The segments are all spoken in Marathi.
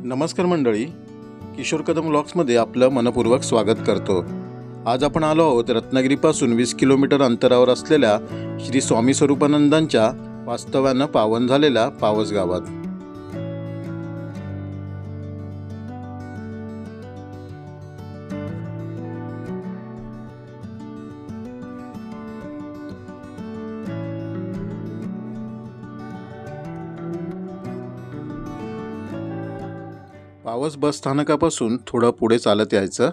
नमस्कार मंडळी, किशोर कदम व्लॉग्समध्ये आपलं मनपूर्वक स्वागत करतो। आज आपण आलो आहोत रत्नागिरीपासून 20 किलोमीटर अंतरावर असलेल्या श्री स्वामी स्वरूपानंदांच्या वास्तव्यानं पावन झालेल्या पावस गावात। पावस बस स्थानकापासून थोडं पुढे चालत यायचं।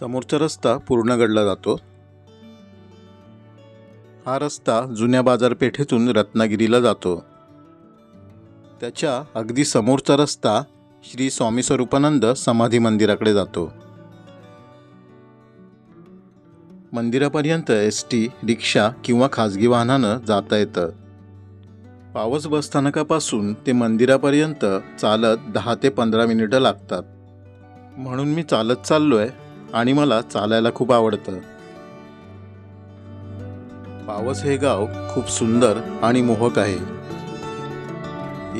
समोरचा रस्ता पूर्णगडला जातो। हा रस्ता जुन्या बाजारपेठेतून रत्नागिरीला जातो। त्याच्या अगदी समोरचा रस्ता श्री स्वामी स्वरूपानंद समाधी मंदिराकडे जातो। मंदिरापर्यंत एसटी, रिक्षा किंवा खाजगी वाहनानं जाता येतं। पावस बस स्थानकापासून ते मंदिरापर्यंत चालत 10 ते 15 मिनिटं लागतात। म्हणून मी चालत चाललोय आणि मला चालायला खूप आवडतं। पावस हे गाव खूप सुंदर आणि मोहक आहे।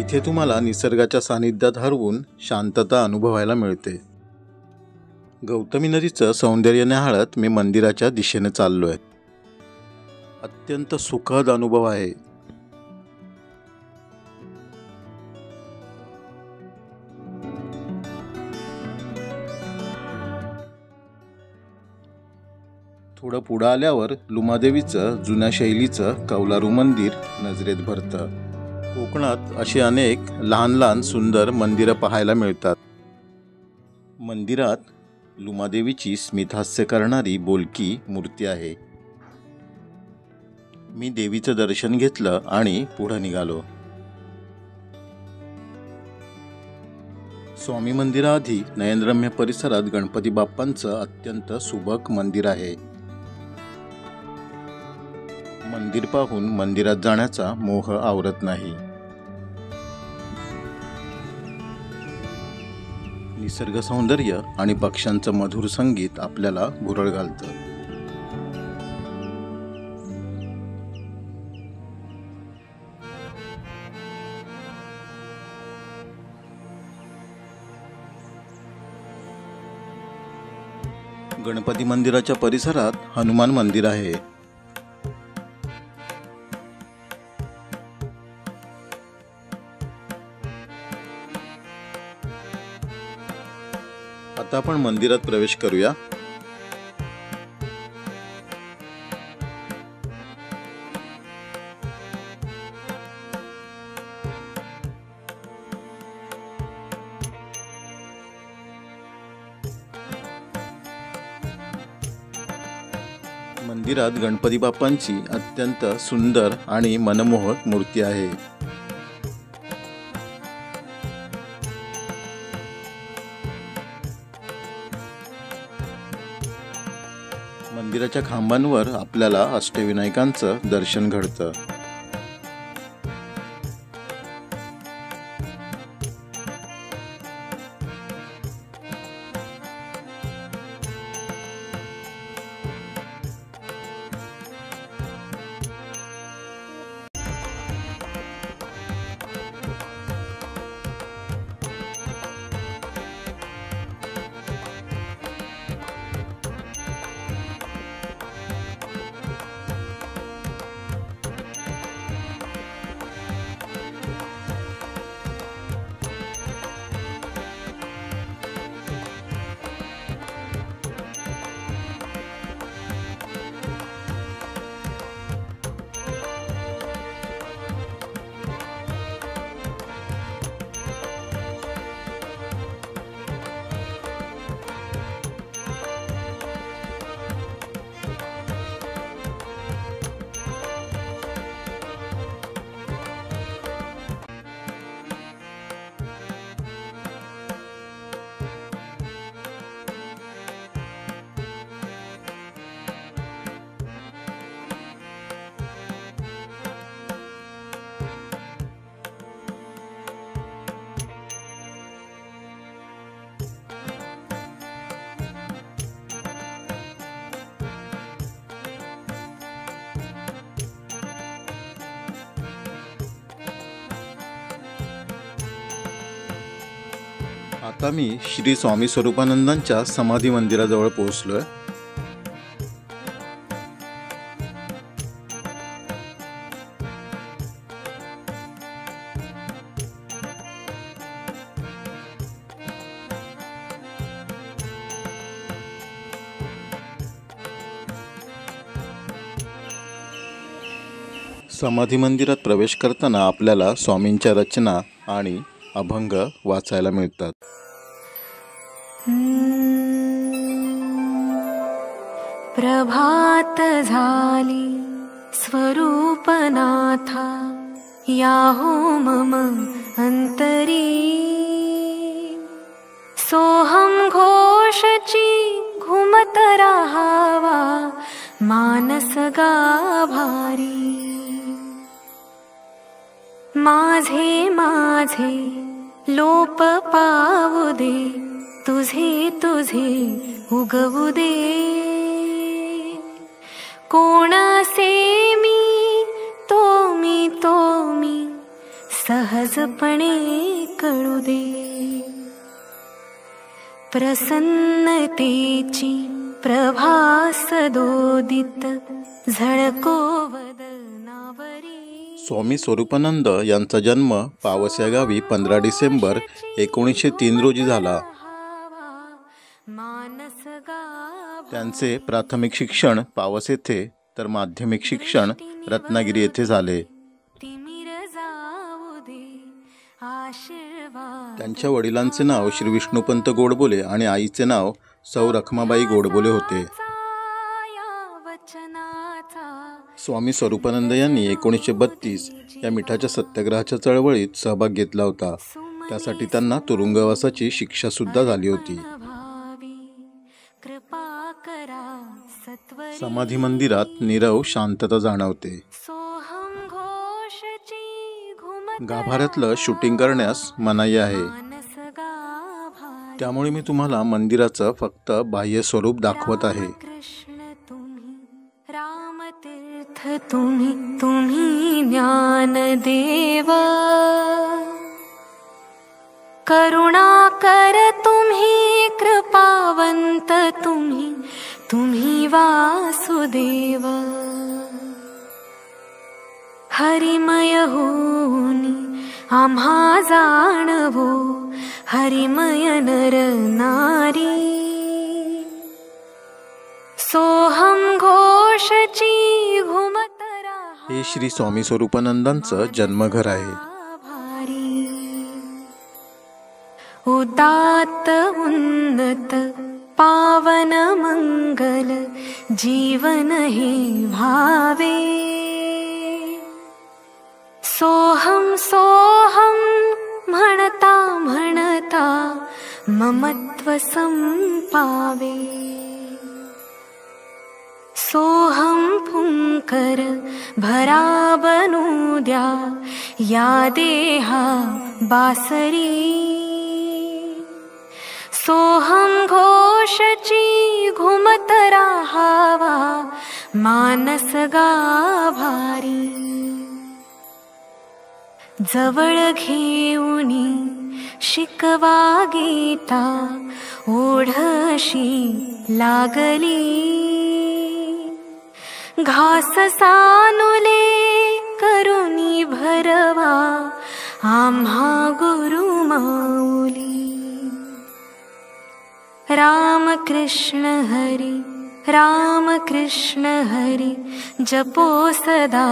इथे तुम्हाला निसर्गाच्या सानिध्यात हरवून शांतता अनुभवायला मिळते। गौतमी नदीचं सौंदर्य न्याहाळत मी मंदिराच्या दिशेने चाललोय। अत्यंत सुखद अनुभव आहे। थोडं पुढं आल्यावर लुमादेवीचं जुन्या शैलीचं कौलारू मंदिर नजरेत भरतं। कोकणात अशी अनेक लहान लहान सुंदर मंदिरं पाहायला मिळतात। मंदिरात लुमादेवीची स्मितहास्य करणारी बोलकी मूर्ती आहे। मी देवीचं दर्शन घेतलं आणि पुढे निघालो। स्वामी मंदिराआधी नयनरम्य परिसरात गणपती बाप्पांचं अत्यंत सुबक मंदिर आहे। मंदिर पाहून मंदिरात जाण्याचा मोह आवरत नाही। निसर्ग सौंदर्य आणि पक्ष्यांचं मधुर संगीत आपल्याला भुरळ घालतं। गणपती मंदिराच्या परिसरात हनुमान मंदिर आहे। आता आपण मंदिरात प्रवेश करूया। मंदिरात गणपती बाप्पांची अत्यंत सुंदर आणि मनमोहक मूर्ती आहे। मंदिराच्या खांबांवर आपल्याला अष्टविनायकांचं दर्शन घडतं। आता मी श्री स्वामी स्वरूपानंदांच्या समाधी मंदिराजवळ पोहोचलोय. समाधी मंदिरात प्रवेश करताना आपल्याला स्वामींच्या रचना आणि अभंग वाचायला मिळतात. प्रभात झाली स्वरूपनाथा, याहो मम अंतरी. सोहम घोषची घुमत राहावा, मानस गाभारी. माझे माझे लोप पावू दे, तुझे तुझे उगवू दे. कोण असे मी, तो मी, तो मी, सहजपणे कळू दे. प्रसन्नतेची प्रभास दोदित, झळको वदनावरी. स्वामी स्वरूपानंद यांचा जन्म पावस या गावी 15 डिसेंबर 1903 रोजी झाला. त्यांचे प्राथमिक शिक्षण पावस येथे तर माध्यमिक शिक्षण रत्नागिरी येथे झाले. त्यांच्या वडिलांचे नाव श्री विष्णुपंत गोडबोले आणि आईचे नाव सौ रखमाबाई गोडबोले होते. स्वामी स्वरूपानंद यांनी 1932 या मिठाच्या सत्याग्रहाच्या चळवळीत सहभाग घेतला होता. त्यासाठी त्यांना तुरुंगवासाची शिक्षा सुद्धा झाली होती. समाधी मंदिरात नीरव शांतता जाणवते. गाभाऱ्यातलं शूटिंग करण्यास मनाई आहे. त्यामुळे मी तुम्हाला मंदिराचं फक्त बाह्य स्वरूप दाखवत आहे. तुम्ही तुम्ही ज्ञानदेव, करुणाकर तुम्ही, कृपावंत तुम्ही, तुम्ही वासुदेव. हरिमय होनी आम्हा जाणवो, हरिमय नर नारी. सोहम घोषची घुमत राहा. हे श्री स्वामी स्वरूपानंदांचं जन्मघर आहे. उदात्त उन्नत पावन मंगल जीवन हे भावे. सोहम सोहम म्हणता म्हणता ममत्व संपावे. सोहम फुंकर भरा बनू द्या, या देहा बासरी. सोहम घोषची घुमत राहावा, मानस गाभारी. जवळ घेऊनी शिकवा गीता, ओढशी लागली. घास सानुले करुणी भरवा, आम्हा गुरु माऊली. राम कृष्ण हरी, राम कृष्ण हरी, जपो सदा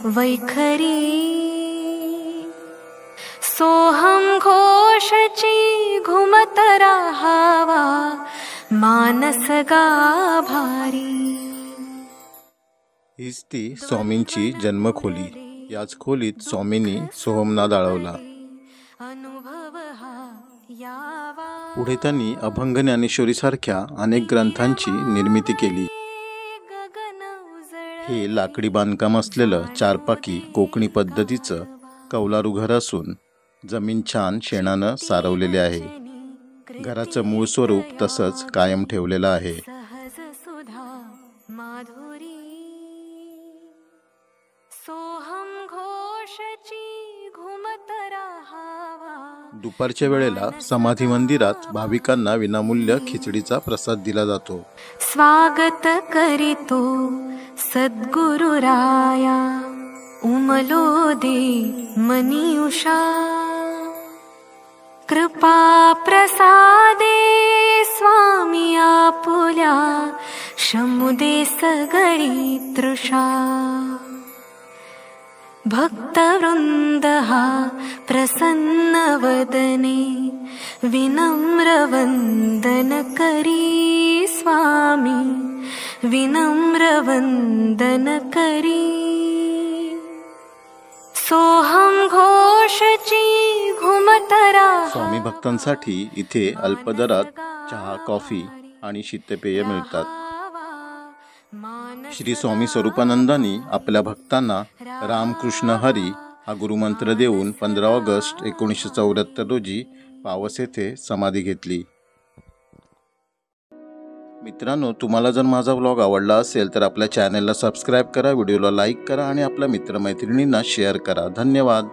वैखरी. सोहम घोषची घुमत राहावा, मानस गाभारी. हीच ती स्वामींची जन्मखोली. याच खोलीत स्वामींनी सोहमनाद आळवला. पुढे त्यांनी अभंग ज्ञानेश्वरी सारख्या अनेक ग्रंथांची निर्मिती केली. हे लाकडी बांधकाम असलेलं चारपाकी कोकणी पद्धतीचं कौलारू घर असून जमीन छान शेणानं सारवलेले आहे. घराचं मूळ स्वरूप तसंच कायम ठेवलेलं आहे. सोहम घोषची घुमत राहावा, दुपारच्या वेळेला समाधी मंदिरात भाविकांना विनामूल्य खिचडीचा प्रसाद दिला जातो. स्वागत करितो सद्गुरुराया, उमलो दे मनी उषा. कृपा प्रसादे स्वामी आपुल्या, शमुदे सगळी तृषा. भक्तवृंद हा प्रसन्न वदने, विनम्र वंदन करी स्वामी, विनम्र वंदन करी. सोहम घोषची घुमतरा. स्वामी भक्तांसाठी इथे अल्प दरात चहा, कॉफी आणि शीतपेय मिळतात. श्री स्वामी स्वरूपानंदांनी आपल्या भक्तांना रामकृष्ण हरी हा गुरुमंत्र देऊन 15 ऑगस्ट 1974 रोजी पावस येथे समाधी घेतली. मित्रांनो, तुम्हाला जर माझा व्लॉग आवडला असेल तर आपल्या चॅनलला सबस्क्राईब करा, व्हिडिओला लाईक करा आणि आपल्या मित्रमैत्रिणींना शेअर करा. धन्यवाद.